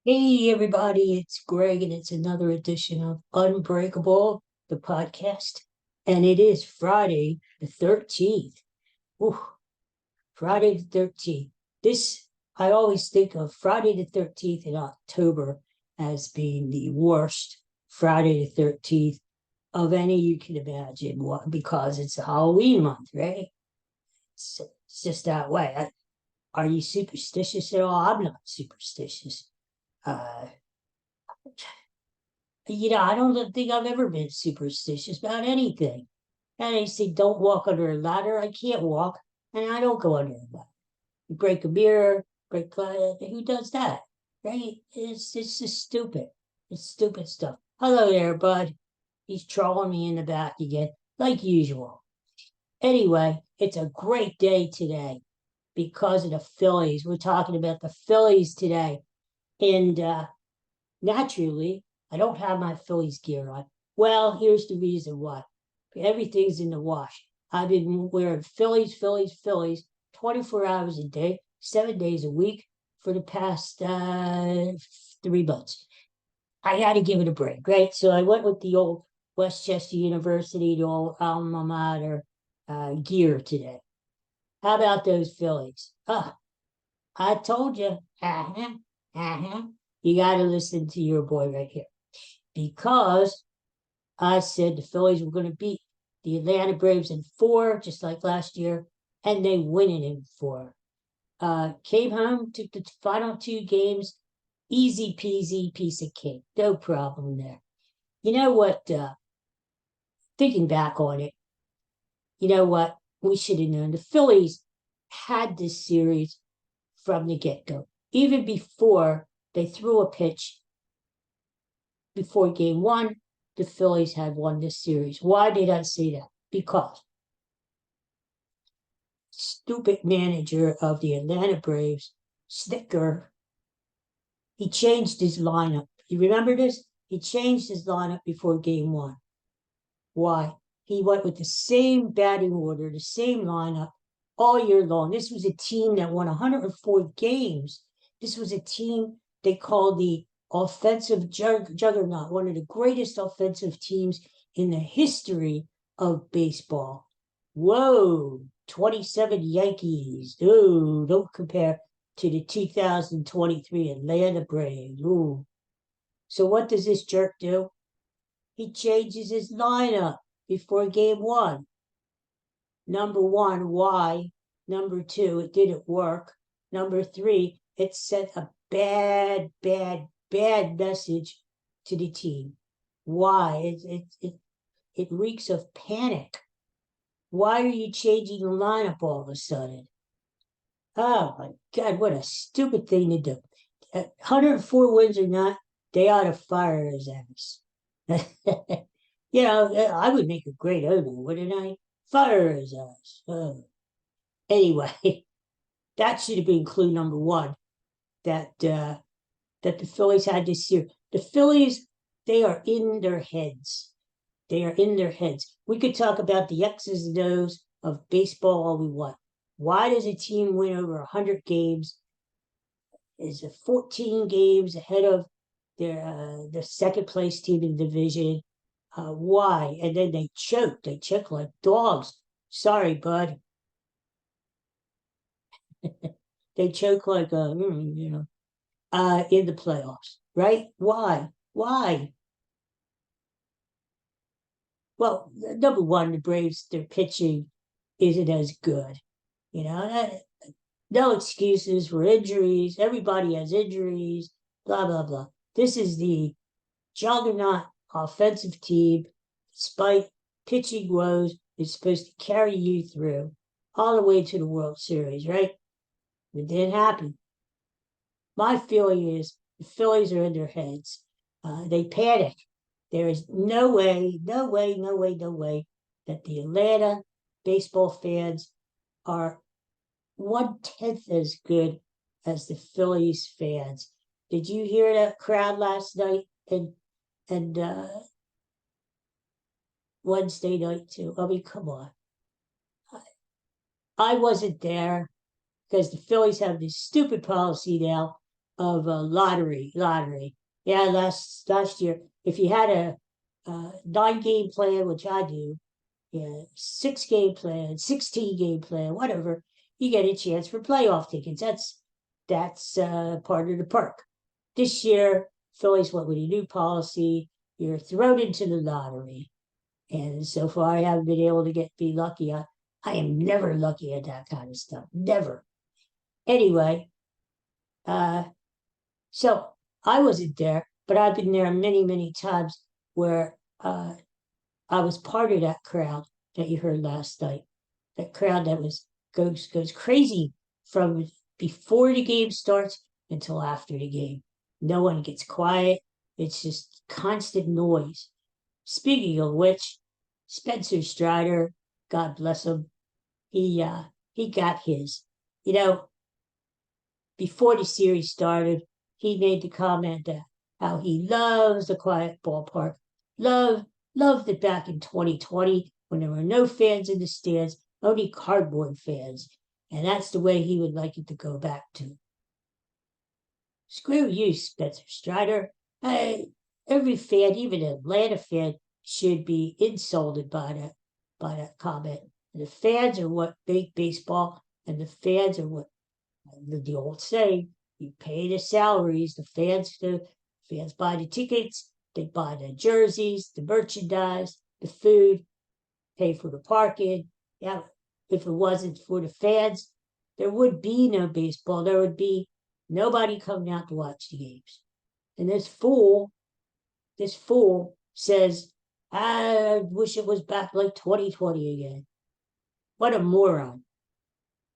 Hey everybody, it's Greg and it's another edition of Unbreakable, the podcast. And it is Friday the 13th. Ooh, Friday the 13th. This, I always think of Friday the 13th in October as being the worst Friday the 13th of any you can imagine, because it's a Halloween month, right? It's just that way. Are you superstitious at all? I'm not superstitious. Uh, I don't think I've ever been superstitious about anything. And they say, don't walk under a ladder. I can't walk, and I don't go under a ladder. You break a mirror, who does that? Right? It's just stupid. It's stupid stuff. Hello there, bud. He's trolling me in the back again, like usual. Anyway, it's a great day today because of the Phillies. We're talking about the Phillies today. And naturally, I don't have my Phillies gear on. Well, here's the reason why. Everything's in the wash. I've been wearing Phillies 24 hours a day, 7 days a week for the past 3 months. I had to give it a break, right? So I went with the old Westchester University, the old alma mater gear today. How about those Phillies? I told you. Uh-huh. Uh-huh. You got to listen to your boy right here because I said the Phillies were going to beat the Atlanta Braves in four, just like last year, and they win it in four. Came home, took the final two games, easy peasy piece of cake, no problem there. You know what? Thinking back on it, you know what? We should have known the Phillies had this series from the get go, even before they threw a pitch before game one, the Phillies had won this series. Why did I say that? Because stupid manager of the Atlanta Braves, Snicker, he changed his lineup. You remember this? He changed his lineup before game one. Why? He went with the same batting order, the same lineup all year long. This was a team that won 104 games. This was a team they called the offensive juggernaut, one of the greatest offensive teams in the history of baseball. Whoa, 27 Yankees. Ooh, don't compare to the 2023 Atlanta Braves. Ooh. So what does this jerk do? He changes his lineup before game one. Number one, why? Number two, it didn't work. Number three, it sent a bad message to the team. Why? It reeks of panic. Why are you changing the lineup all of a sudden? Oh my God, what a stupid thing to do. 104 wins or not, they ought to fire his ass. I would make a great owner, wouldn't I? Fire his ass. Anyway, that should have been clue number one that the Phillies had this year. The Phillies, they are in their heads. They are in their heads. We could talk about the X's and O's of baseball all we want. Why does a team win over 100 games? Is it 14 games ahead of the second place team in the division? Why? And then they choke. They choke like dogs. Sorry, bud. They choke like in the playoffs, right? Why? Why? Well, number one, the Braves, their pitching isn't as good. No excuses for injuries. Everybody has injuries. Blah blah blah. This is the juggernaut offensive team, despite pitching woes, is supposed to carry you through all the way to the World Series, right? It didn't happen. My feeling is the Phillies are in their heads. They panic. There is no way that the Atlanta baseball fans are 1/10 as good as the Phillies fans. Did you hear that crowd last night and Wednesday night too? I mean, come on. I wasn't there because the Phillies have this stupid policy now of lottery. Yeah, last year, if you had a 9 game plan, which I do, yeah, 6 game plan, 16 game plan, whatever, you get a chance for playoff tickets. That's part of the perk. This year, Phillies went with a new policy. You're thrown into the lottery. And so far, I haven't been able to be lucky. I am never lucky at that kind of stuff. Never. Anyway, uh, so I wasn't there, but I've been there many, many times where I was part of that crowd that you heard last night. That crowd that goes crazy from before the game starts until after the game. No one gets quiet. It's just constant noise. Speaking of which, Spencer Strider, God bless him, he got his. You know, before the series started, he made the comment that how he loves the quiet ballpark. Loved it back in 2020 when there were no fans in the stands, only cardboard fans. And that's the way he would like it to go back to. Screw you, Spencer Strider. Every fan, even an Atlanta fan, should be insulted by that comment. And the fans are what make baseball, and the fans are what the old saying, you pay the salaries, the fans buy the tickets, they buy the jerseys, the merchandise, the food, pay for the parking. Yeah, if it wasn't for the fans, there would be no baseball. There would be nobody coming out to watch the games. And this fool says, I wish it was back like 2020 again. What a moron.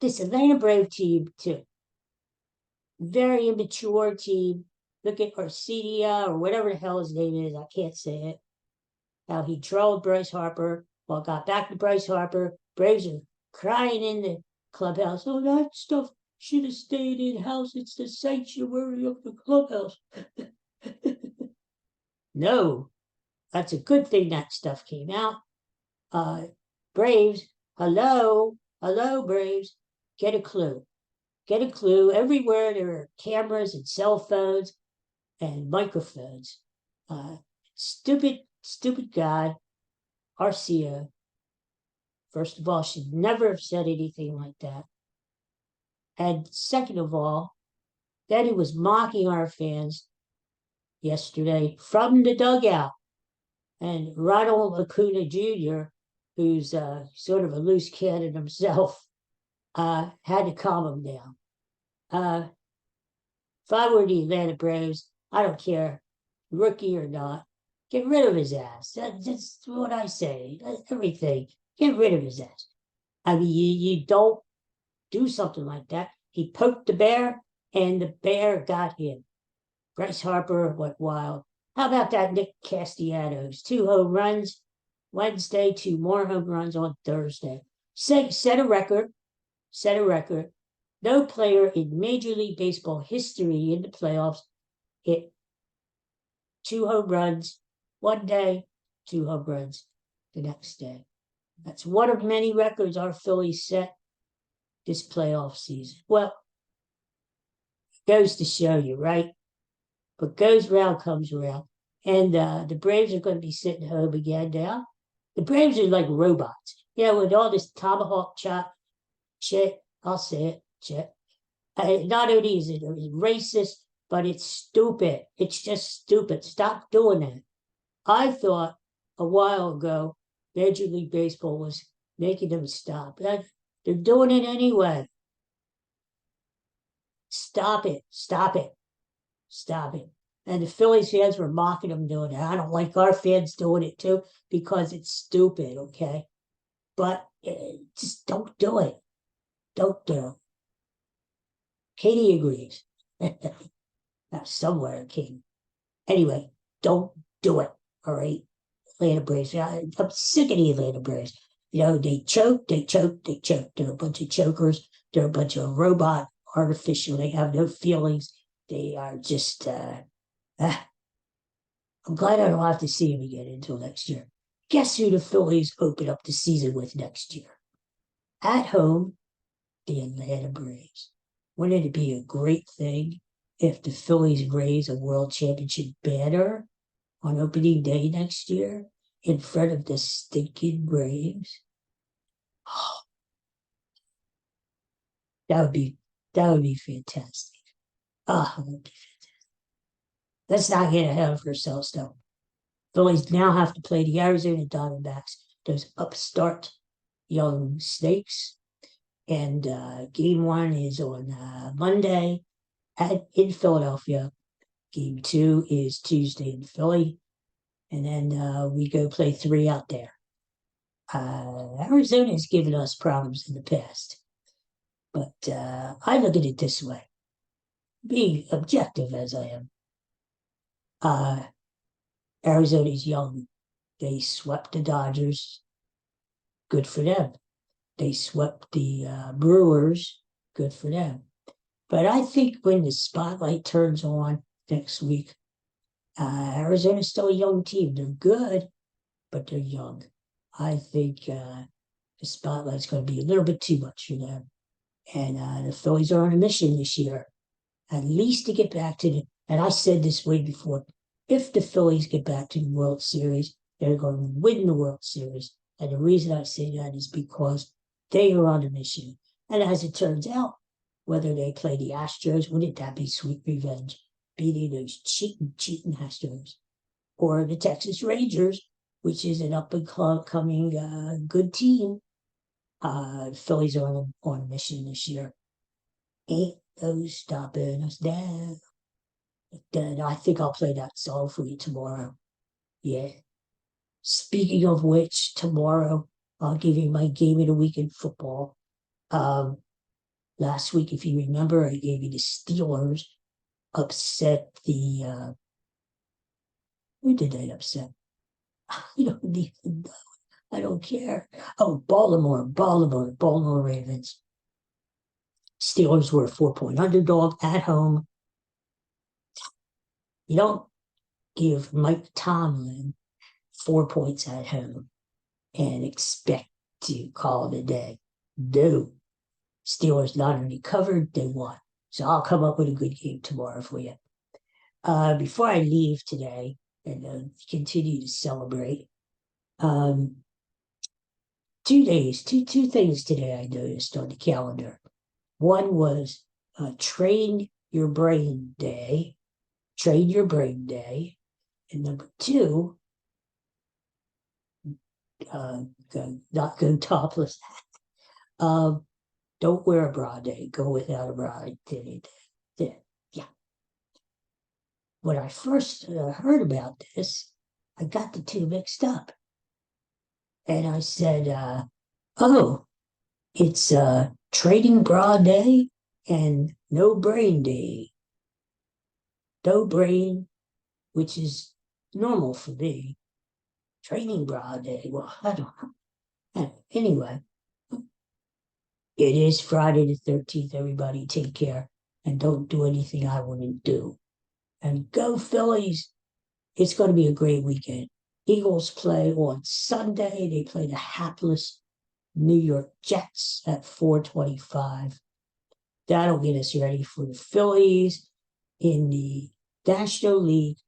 This Atlanta Brave team, too. Very immature team. Look at Arcedia or whatever the hell his name is. I can't say it. How he trolled Bryce Harper. Well, got back to Bryce Harper. Braves are crying in the clubhouse. Oh, that stuff should have stayed in house. It's the sanctuary of the clubhouse. No, that's a good thing that stuff came out. Braves, hello, Braves, get a clue. Get a clue. Everywhere there are cameras and cell phones and microphones. Stupid guy, Arcia, first of all, should never have said anything like that. And second of all, then he was mocking our fans yesterday from the dugout. And Ronald Acuna Jr., who's sort of a loose cannon himself, had to calm him down. If I were the Atlanta Braves, I don't care, rookie or not, get rid of his ass. That's what I say. Everything. Get rid of his ass. I mean, you don't do something like that. He poked the bear, and the bear got him. Bryce Harper went wild. How about that Nick Castellanos? 2 home runs Wednesday, 2 more home runs on Thursday. Set a record. No player in Major League Baseball history in the playoffs hit 2 home runs one day, 2 home runs the next day. That's one of many records our Phillies set this playoff season. Well, it goes to show you, right? What goes round comes around. And the Braves are going to be sitting home again now. The Braves are like robots. Yeah, with all this tomahawk chop shit, I'll say it, shit. Not only is it racist, but it's stupid. It's just stupid. Stop doing that. I thought a while ago Major League Baseball was making them stop. They're doing it anyway. Stop it. And the Phillies fans were mocking them doing it. I don't like our fans doing it too because it's stupid, okay? But just don't do it. Don't do it. Katie agrees. Somewhere, Katie. Anyway, don't do it, all right? Atlanta Braves. I'm sick of the Atlanta Braves. You know, they choke. They're a bunch of chokers. They're a bunch of robot, artificial. They have no feelings. They are just, I'm glad I don't have to see them again until next year. Guess who the Phillies open up the season with next year? At home, the Atlanta Braves. Wouldn't it be a great thing? if the Phillies raise a world championship banner on opening day next year in front of the stinking Braves. Oh, that would be that would be fantastic. Ah, that would be fantastic. Let's not get ahead of ourselves though. Phillies now have to play the Arizona Diamondbacks, those upstart young snakes. And game one is on Monday in Philadelphia. Game two is Tuesday in Philly. And then we go play three out there. Arizona has given us problems in the past. But I look at it this way, being objective as I am. Arizona's young. They swept the Dodgers. Good for them. They swept the Brewers. Good for them. But I think when the spotlight turns on next week, Arizona's still a young team. They're good, but they're young. I think the spotlight's going to be a little bit too much for them. And the Phillies are on a mission this year, at least to get back to the. And I said this way before: if the Phillies get back to the World Series, they're going to win the World Series. And the reason I say that is because they are on a mission. And as it turns out, whether they play the Astros, wouldn't that be sweet revenge? Beating those cheating Astros, or the Texas Rangers, which is an up and coming good team. Phillies are on a mission this year. Ain't no stopping us now. Then I think I'll play that song for you tomorrow. Yeah. Speaking of which, tomorrow I'll give you my game of the week in football. Last week, if you remember, I gave you the Steelers upset the. Who did they upset? You don't even know. I don't care. Oh, Baltimore Ravens. Steelers were a 4-point underdog at home. You don't give Mike Tomlin 4 points at home and expect to call it a day. No. Steelers not only covered, they won. So I'll come up with a good game tomorrow for you. Before I leave today and continue to celebrate, 2 things today I noticed on the calendar. One was Train Your Brain Day. Train Your Brain Day. And number two, not go topless. Don't wear a bra day. Go without a bra day. Yeah. When I first heard about this, I got the two mixed up. And I said, oh, it's trading bra day and no brain day. No brain, which is normal for me. Training bra day. Well, I don't know. Anyway, it is Friday the 13th. Everybody take care and don't do anything I wouldn't do. And go Phillies. It's going to be a great weekend. Eagles play on Sunday. They play the hapless New York Jets at 4:25. That'll get us ready for the Phillies in the National League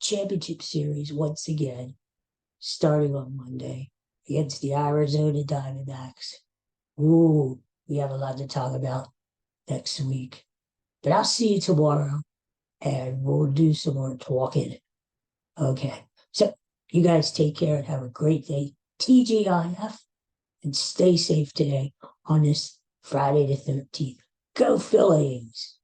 Championship Series once again, starting on Monday against the Arizona Diamondbacks. Ooh, we have a lot to talk about next week. But I'll see you tomorrow and we'll do some more talking. Okay. So you guys take care and have a great day. TGIF, and stay safe today on this Friday the 13th. Go Phillies!